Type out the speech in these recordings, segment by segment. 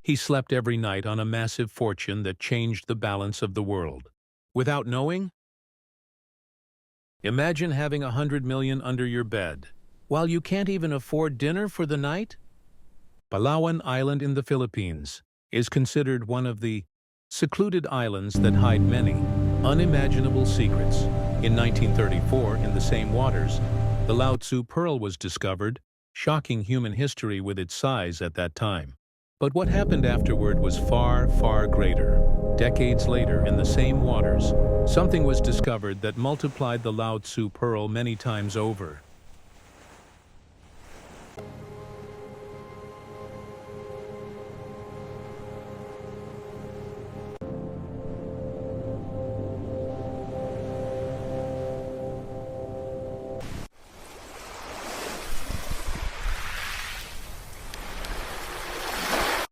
He slept every night on a massive fortune that changed the balance of the world. Without knowing? Imagine having 100 million under your bed, while you can't even afford dinner for the night? Palawan Island in the Philippines is considered one of the secluded islands that hide many unimaginable secrets. In 1934, in the same waters, the Lao Tzu pearl was discovered, shocking human history with its size at that time. But what happened afterward was far, far greater. Decades later, in the same waters, something was discovered that multiplied the Lao Tzu pearl many times over.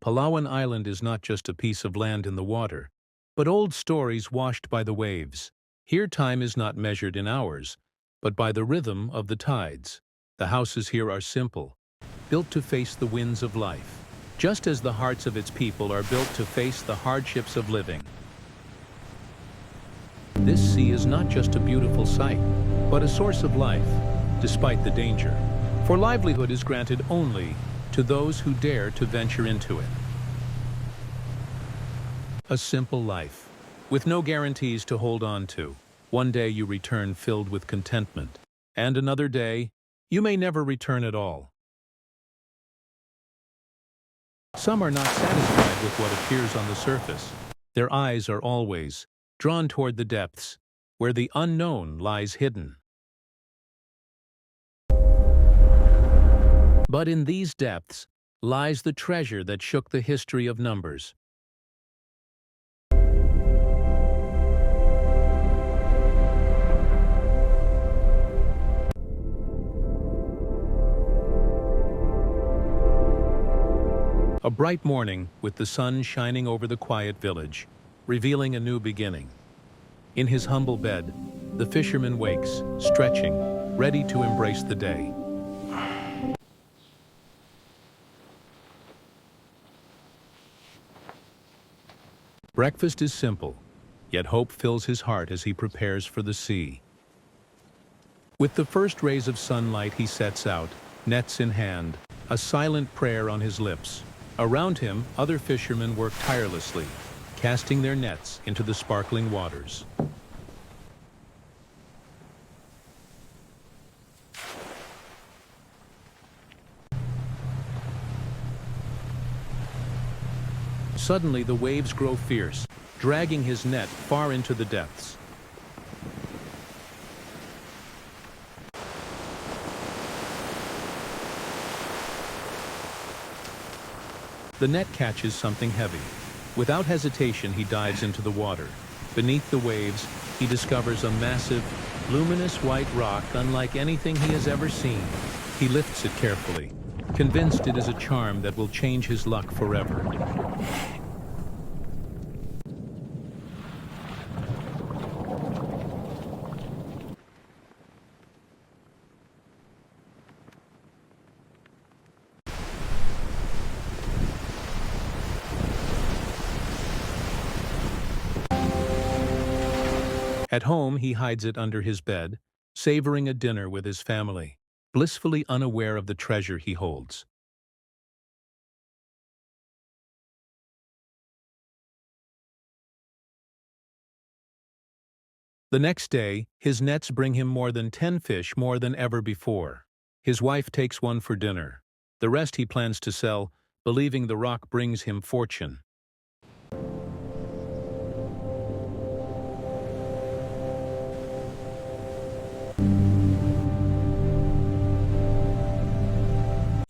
Palawan Island is not just a piece of land in the water, but old stories washed by the waves. Here time is not measured in hours, but by the rhythm of the tides. The houses here are simple, built to face the winds of life, just as the hearts of its people are built to face the hardships of living. This sea is not just a beautiful sight, but a source of life, despite the danger. For livelihood is granted only to those who dare to venture into it. A simple life, with no guarantees to hold on to. One day you return filled with contentment, and another day, you may never return at all. Some are not satisfied with what appears on the surface. Their eyes are always drawn toward the depths, where the unknown lies hidden. But in these depths lies the treasure that shook the history of numbers. A bright morning with the sun shining over the quiet village, revealing a new beginning. In his humble bed, the fisherman wakes, stretching, ready to embrace the day. Breakfast is simple, yet hope fills his heart as he prepares for the sea. With the first rays of sunlight he sets out, nets in hand, a silent prayer on his lips. Around him, other fishermen work tirelessly, casting their nets into the sparkling waters. Suddenly the waves grow fierce, dragging his net far into the depths. The net catches something heavy. Without hesitation, he dives into the water. Beneath the waves, he discovers a massive, luminous white rock unlike anything he has ever seen. He lifts it carefully, convinced it is a charm that will change his luck forever. At home, he hides it under his bed, savoring a dinner with his family, blissfully unaware of the treasure he holds. The next day, his nets bring him more than 10 fish, more than ever before. His wife takes one for dinner. The rest he plans to sell, believing the rock brings him fortune.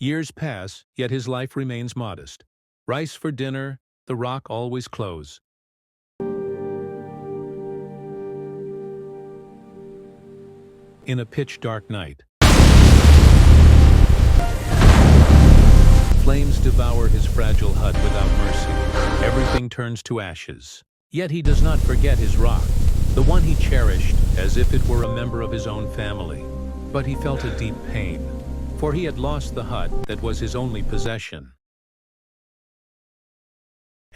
Years pass, yet his life remains modest. Rice for dinner, the rock always close. In a pitch-dark night, flames devour his fragile hut without mercy. Everything turns to ashes. Yet he does not forget his rock, the one he cherished as if it were a member of his own family. But he felt a deep pain, for he had lost the hut that was his only possession.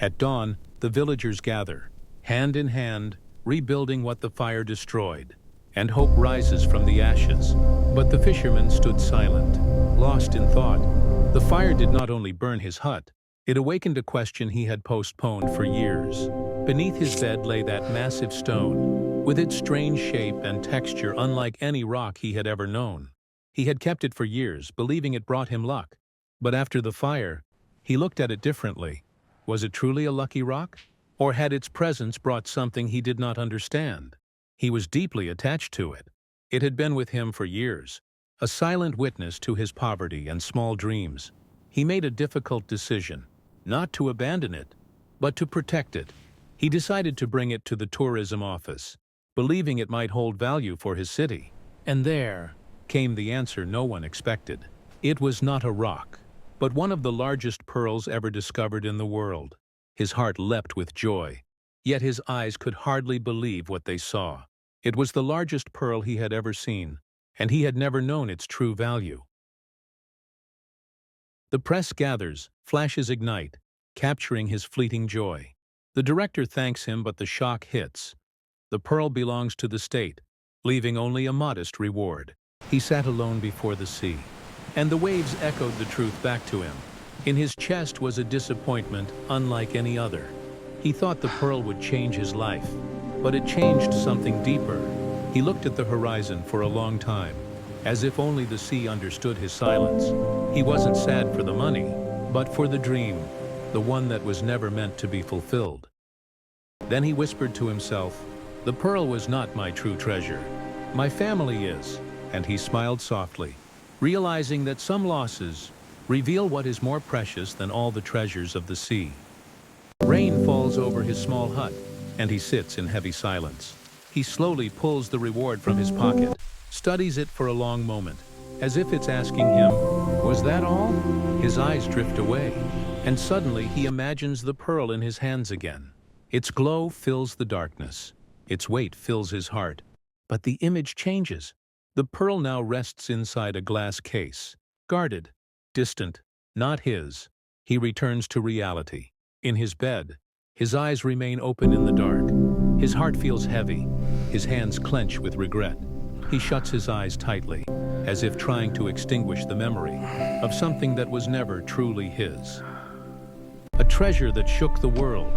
At dawn, the villagers gather, hand in hand, rebuilding what the fire destroyed, and hope rises from the ashes. But the fisherman stood silent, lost in thought. The fire did not only burn his hut, it awakened a question he had postponed for years. Beneath his bed lay that massive stone, with its strange shape and texture unlike any rock he had ever known. He had kept it for years, believing it brought him luck. But after the fire, he looked at it differently. Was it truly a lucky rock? Or had its presence brought something he did not understand? He was deeply attached to it. It had been with him for years, a silent witness to his poverty and small dreams. He made a difficult decision, not to abandon it, but to protect it. He decided to bring it to the tourism office, believing it might hold value for his city. And there came the answer no one expected. It was not a rock, but one of the largest pearls ever discovered in the world. His heart leapt with joy, yet his eyes could hardly believe what they saw. It was the largest pearl he had ever seen, and he had never known its true value. The press gathers, flashes ignite, capturing his fleeting joy. The director thanks him, but the shock hits. The pearl belongs to the state, leaving only a modest reward. He sat alone before the sea, and the waves echoed the truth back to him. In his chest was a disappointment unlike any other. He thought the pearl would change his life, but it changed something deeper. He looked at the horizon for a long time, as if only the sea understood his silence. He wasn't sad for the money, but for the dream, the one that was never meant to be fulfilled. Then he whispered to himself, "The pearl was not my true treasure. My family is," and he smiled softly, realizing that some losses reveal what is more precious than all the treasures of the sea. Rain falls over his small hut, and he sits in heavy silence. He slowly pulls the reward from his pocket, studies it for a long moment, as if it's asking him, "Was that all?" His eyes drift away, and suddenly he imagines the pearl in his hands again. Its glow fills the darkness. Its weight fills his heart. But the image changes. The pearl now rests inside a glass case, guarded, distant, not his. He returns to reality. In his bed, his eyes remain open in the dark. His heart feels heavy. His hands clench with regret. He shuts his eyes tightly, as if trying to extinguish the memory of something that was never truly his. A treasure that shook the world,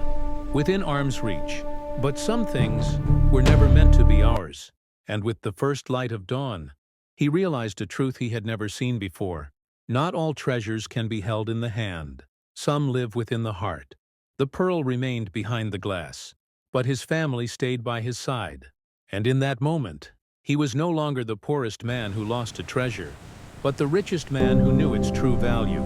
within arm's reach. But some things were never meant to be ours. And with the first light of dawn, he realized a truth he had never seen before. Not all treasures can be held in the hand. Some live within the heart. The pearl remained behind the glass, but his family stayed by his side. And in that moment, he was no longer the poorest man who lost a treasure, but the richest man who knew its true value.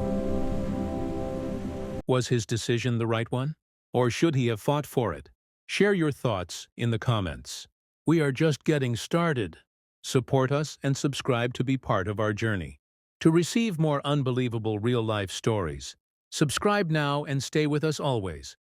Was his decision the right one? Or should he have fought for it? Share your thoughts in the comments. We are just getting started. Support us and subscribe to be part of our journey. To receive more unbelievable real-life stories, subscribe now and stay with us always.